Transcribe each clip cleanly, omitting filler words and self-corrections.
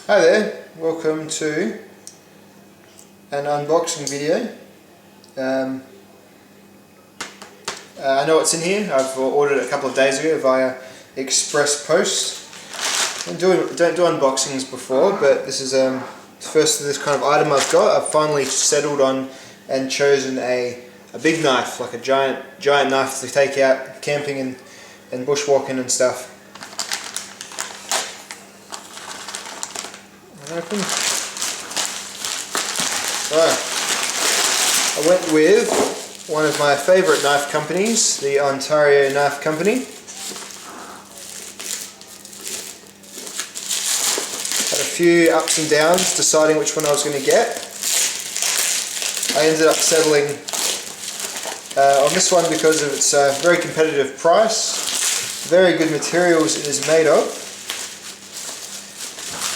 Hi there, welcome to an unboxing video. I know what's in here. I've ordered it a couple of days ago via express post. I don't do unboxings before, but this is the first of this kind of item I've got. I've finally settled on and chosen a big knife, like a giant knife to take out camping and bushwalking and stuff. Open. So, I went with one of my favourite knife companies, the Ontario Knife Company. Had a few ups and downs deciding which one I was going to get. I ended up settling on this one because of its very competitive price, very good materials it is made of.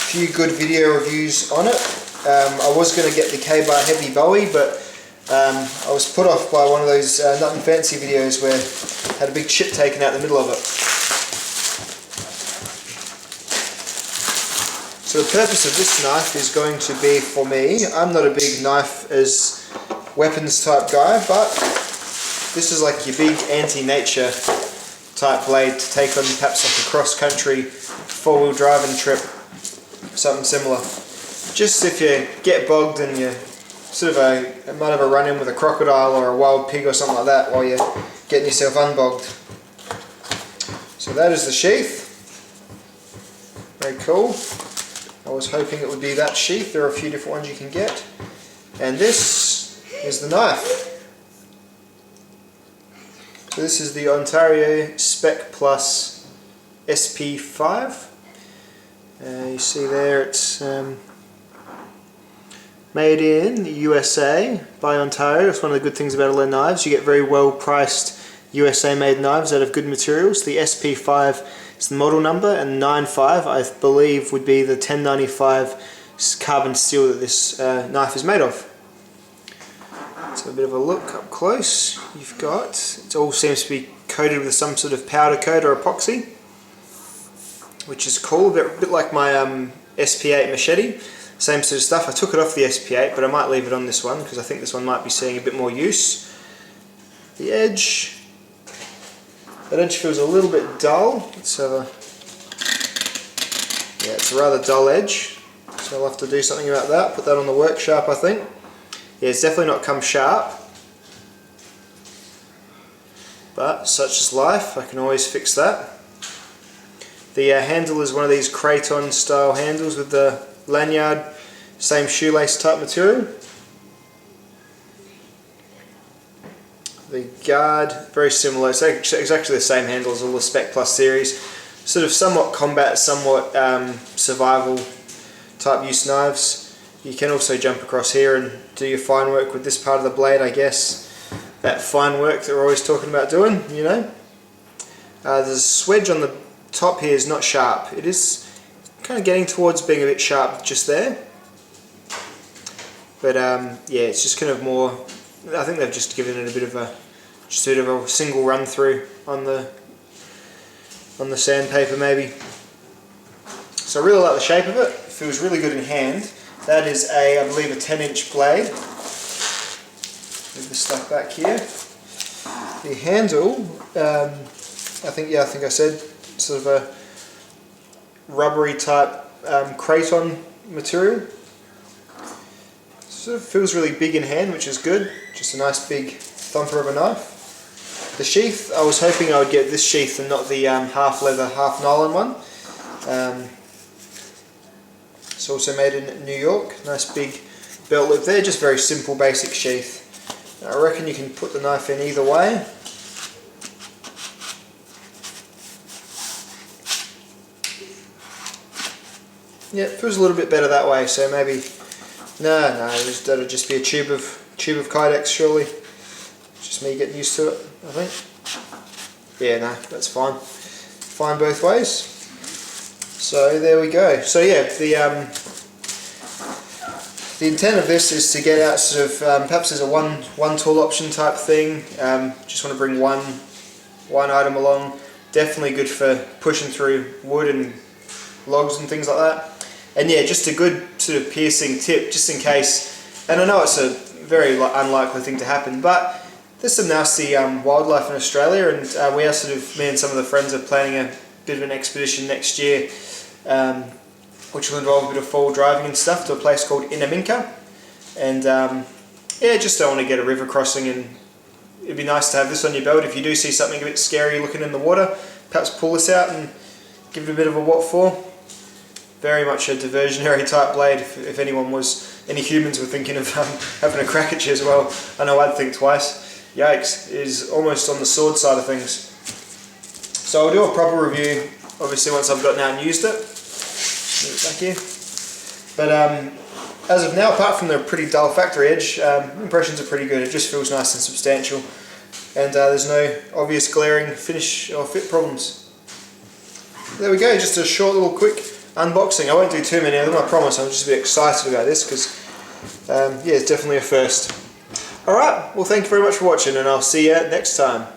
Few good video reviews on it. I was going to get the K-Bar Heavy Bowie, but I was put off by one of those Nothing Fancy videos where I had a big chip taken out the middle of it. So the purpose of this knife is going to be for me. I'm not a big knife as weapons type guy, but this is like your big anti-nature type blade to take on perhaps like a cross-country four-wheel driving trip. Something similar. Just if you get bogged and you sort of might have a run-in with a crocodile or a wild pig or something like that while you're getting yourself unbogged. So that is the sheath. Very cool. I was hoping it would be that sheath. There are a few different ones you can get. And this is the knife. So this is the Ontario Spec Plus SP5. You see there it's made in the USA by Ontario. It's one of the good things about all their knives. You get very well priced USA made knives out of good materials. The SP5 is the model number, and 95 I believe would be the 1095 carbon steel that this knife is made of. So a bit of a look up close. You've got, it all seems to be coated with some sort of powder coat or epoxy, which is cool, a bit like my SP8 machete, same sort of stuff. I took it off the SP8, but I might leave it on this one because I think this one might be seeing a bit more use. The edge, that edge feels a little bit dull. Let's have a, yeah, it's a rather dull edge, so I'll have to do something about that. Put that on the work sharp, I think. Yeah, it's definitely not come sharp, but such is life. I can always fix that. The handle is one of these craton style handles with the lanyard, same shoelace type material. The guard, very similar, it's exactly the same handle as all the Spec Plus series. Sort of somewhat combat, somewhat survival type use knives. You can also jump across here and do your fine work with this part of the blade, I guess. That fine work that we're always talking about doing, you know. There's a swedge on the top here is not sharp. It is kind of getting towards being a bit sharp just there, but yeah, it's just kind of more, I think they've just given it a bit of a sort of a single run through on the sandpaper maybe. So I really like the shape of it. It feels really good in hand. That is I believe a 10-inch blade. Move this stuff back here. The handle, I think I said sort of a rubbery type craton material. Sort of feels really big in hand, which is good. Just a nice big thumper of a knife. The sheath, I was hoping I would get this sheath and not the half leather, half nylon one. It's also made in New York. Nice big belt loop there, just very simple basic sheath. I reckon you can put the knife in either way. Yeah, it feels a little bit better that way, so maybe, no, that'll just be a tube of Kydex surely. Just me getting used to it, I think. Yeah, no, that's fine. Fine both ways. So there we go. So yeah, the intent of this is to get out sort of, perhaps as a one tool option type thing. Just want to bring one item along. Definitely good for pushing through wood and logs and things like that. And yeah, just a good sort of piercing tip, just in case, and I know it's a very unlikely thing to happen, but there's some nasty wildlife in Australia, and we are sort of, me and some of the friends are planning a bit of an expedition next year, which will involve a bit of fall driving and stuff to a place called Inaminka, and yeah, just don't want to get a river crossing, and it'd be nice to have this on your belt if you do see something a bit scary looking in the water. Perhaps pull this out and give it a bit of a what for. Very much a diversionary type blade if any humans were thinking of having a crack at you as well. I know I'd think twice. Yikes, it is almost on the sword side of things. So I'll do a proper review, obviously, once I've gotten out and used it. Move it back here. But as of now, apart from the pretty dull factory edge, impressions are pretty good. It just feels nice and substantial, and there's no obvious glaring finish or fit problems. There we go, just a short little quick unboxing. I won't do too many of them, I promise. I'm just a bit excited about this because yeah, it's definitely a first. Alright, well thank you very much for watching, and I'll see you next time.